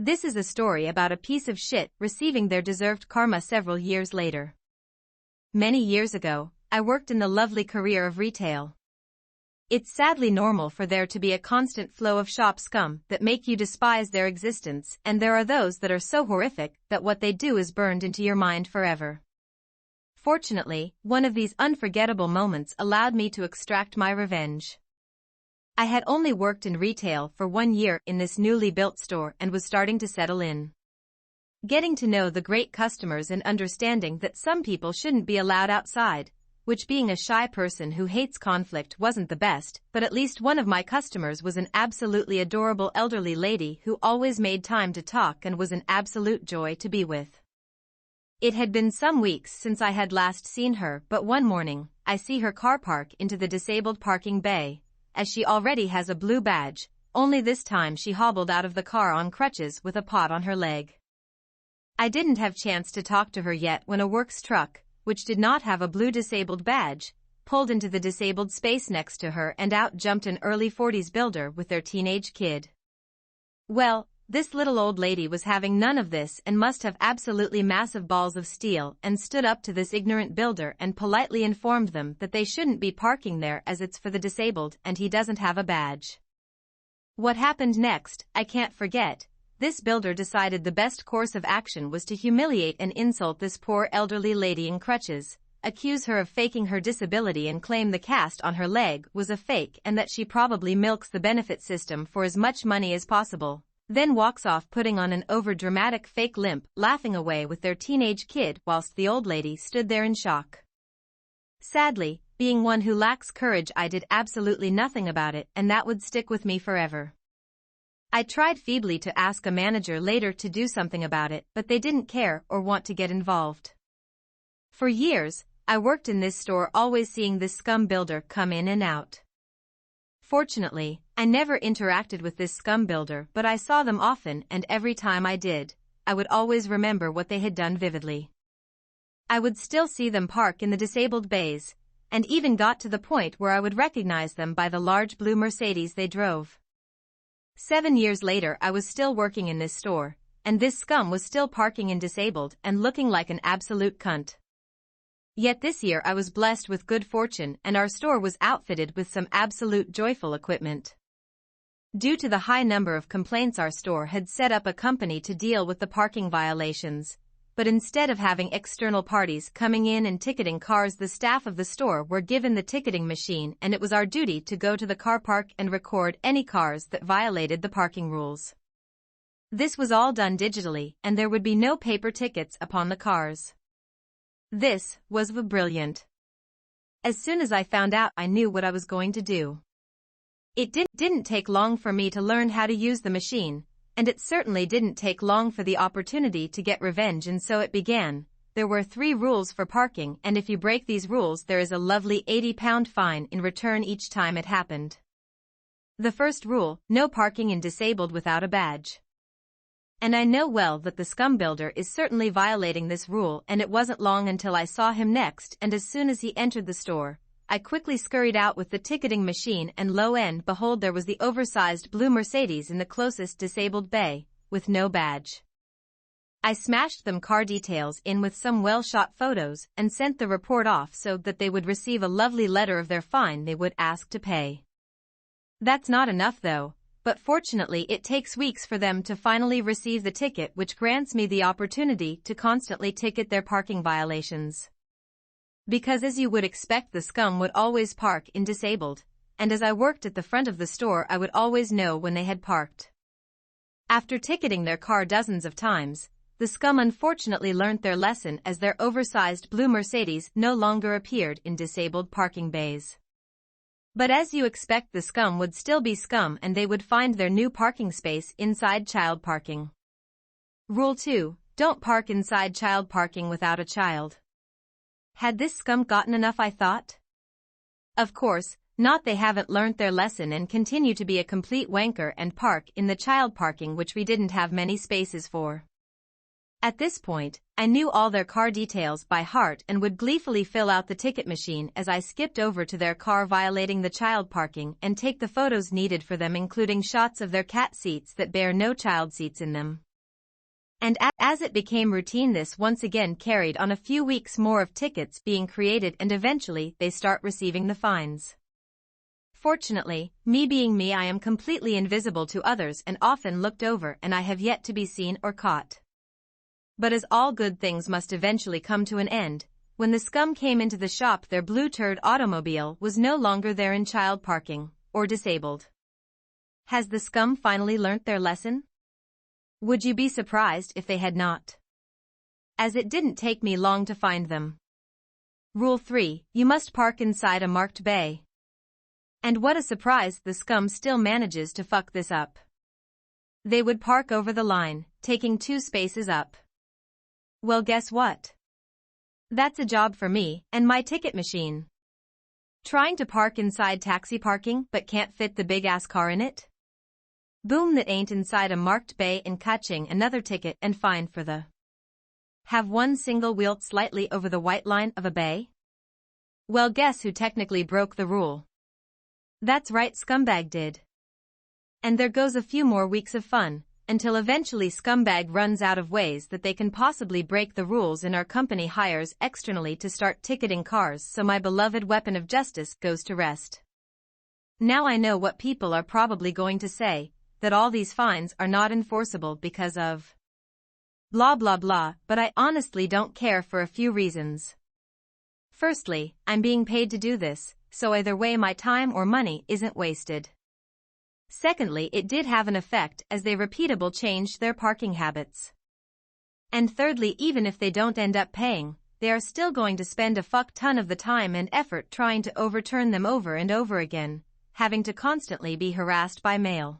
This is a story about a piece of shit receiving their deserved karma several years later. Many years ago, I worked in the lovely career of retail. It's sadly normal for there to be a constant flow of shop scum that make you despise their existence, and there are those that are so horrific that what they do is burned into your mind forever. Fortunately, one of these unforgettable moments allowed me to extract my revenge. I had only worked in retail for 1 year in this newly built store and was starting to settle in. Getting to know the great customers and understanding that some people shouldn't be allowed outside, which being a shy person who hates conflict wasn't the best, but at least one of my customers was an absolutely adorable elderly lady who always made time to talk and was an absolute joy to be with. It had been some weeks since I had last seen her, but one morning, I see her car park into the disabled parking bay, as she already has a blue badge, only this time she hobbled out of the car on crutches with a pot on her leg. I didn't have chance to talk to her yet when a works truck, which did not have a blue disabled badge, pulled into the disabled space next to her and out jumped an early 40s builder with their teenage kid. Well, this little old lady was having none of this and must have absolutely massive balls of steel and stood up to this ignorant builder and politely informed them that they shouldn't be parking there as it's for the disabled and he doesn't have a badge. What happened next, I can't forget. This builder decided the best course of action was to humiliate and insult this poor elderly lady in crutches, accuse her of faking her disability and claim the cast on her leg was a fake and that she probably milks the benefit system for as much money as possible, then walks off putting on an over-dramatic fake limp, laughing away with their teenage kid whilst the old lady stood there in shock. Sadly, being one who lacks courage, I did absolutely nothing about it, and that would stick with me forever. I tried feebly to ask a manager later to do something about it, but they didn't care or want to get involved. For years, I worked in this store always seeing this scum builder come in and out. Fortunately, I never interacted with this scum builder, but I saw them often, and every time I did, I would always remember what they had done vividly. I would still see them park in the disabled bays, and even got to the point where I would recognize them by the large blue Mercedes they drove. 7 years later I was still working in this store, and this scum was still parking in disabled and looking like an absolute cunt. Yet this year I was blessed with good fortune and our store was outfitted with some absolute joyful equipment. Due to the high number of complaints, our store had set up a company to deal with the parking violations, but instead of having external parties coming in and ticketing cars, the staff of the store were given the ticketing machine and it was our duty to go to the car park and record any cars that violated the parking rules. This was all done digitally and there would be no paper tickets upon the cars. This was brilliant. As soon as I found out, I knew what I was going to do. It didn't take long for me to learn how to use the machine, and it certainly didn't take long for the opportunity to get revenge, and so it began. There were 3 rules for parking, and if you break these rules there is a lovely £80 fine in return each time it happened. The first rule, no parking in disabled without a badge. And I know well that the scum builder is certainly violating this rule, and it wasn't long until I saw him next, and as soon as he entered the store, I quickly scurried out with the ticketing machine, and lo and behold, there was the oversized blue Mercedes in the closest disabled bay, with no badge. I smashed them car details in with some well-shot photos and sent the report off so that they would receive a lovely letter of their fine they would ask to pay. That's not enough though, but fortunately it takes weeks for them to finally receive the ticket, which grants me the opportunity to constantly ticket their parking violations. Because as you would expect, the scum would always park in disabled, and as I worked at the front of the store I would always know when they had parked. After ticketing their car dozens of times, the scum unfortunately learnt their lesson, as their oversized blue Mercedes no longer appeared in disabled parking bays. But as you expect, the scum would still be scum and they would find their new parking space inside child parking. Rule 2. Don't park inside child parking without a child. Had this scum gotten enough, I thought? Of course, not. They haven't learnt their lesson and continue to be a complete wanker and park in the child parking, which we didn't have many spaces for. At this point, I knew all their car details by heart and would gleefully fill out the ticket machine as I skipped over to their car violating the child parking and take the photos needed for them, including shots of their cat seats that bear no child seats in them. And as it became routine, this once again carried on a few weeks more of tickets being created, and eventually they start receiving the fines. Fortunately, me being me, I am completely invisible to others and often looked over, and I have yet to be seen or caught. But as all good things must eventually come to an end, when the scum came into the shop, their blue turd automobile was no longer there in child parking, or disabled. Has the scum finally learnt their lesson? Would you be surprised if they had not? As it didn't take me long to find them. Rule 3, you must park inside a marked bay. And what a surprise, the scum still manages to fuck this up. They would park over the line, taking 2 spaces up. Well, guess what? That's a job for me and my ticket machine. Trying to park inside taxi parking but can't fit the big-ass car in it? Boom, that ain't inside a marked bay and catching another ticket and fine for the have one single wheel slightly over the white line of a bay? Well, guess who technically broke the rule? That's right, scumbag did. And there goes a few more weeks of fun, until eventually scumbag runs out of ways that they can possibly break the rules and our company hires externally to start ticketing cars, so my beloved weapon of justice goes to rest. Now I know what people are probably going to say, that all these fines are not enforceable because of blah blah blah, but I honestly don't care for a few reasons. Firstly, I'm being paid to do this, so either way my time or money isn't wasted. Secondly, it did have an effect as they repeatable changed their parking habits. And thirdly, even if they don't end up paying, they are still going to spend a fuck ton of the time and effort trying to overturn them over and over again, having to constantly be harassed by mail.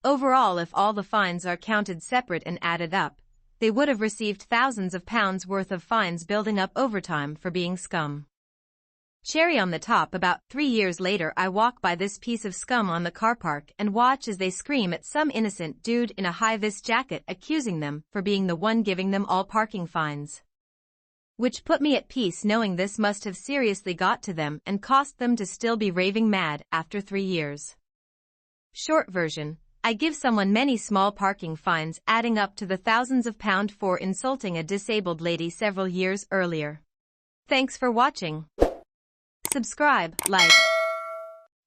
Overall, if all the fines are counted separate and added up, they would have received thousands of pounds worth of fines, building up over time for being scum. Cherry on the top, about 3 years later I walk by this piece of scum on the car park and watch as they scream at some innocent dude in a high-vis jacket, accusing them for being the one giving them all parking fines. Which put me at peace, knowing this must have seriously got to them and cost them to still be raving mad after 3 years. Short version, I give someone many small parking fines adding up to the thousands of pounds for insulting a disabled lady several years earlier. Thanks for watching. Subscribe, like,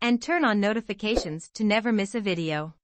and turn on notifications to never miss a video.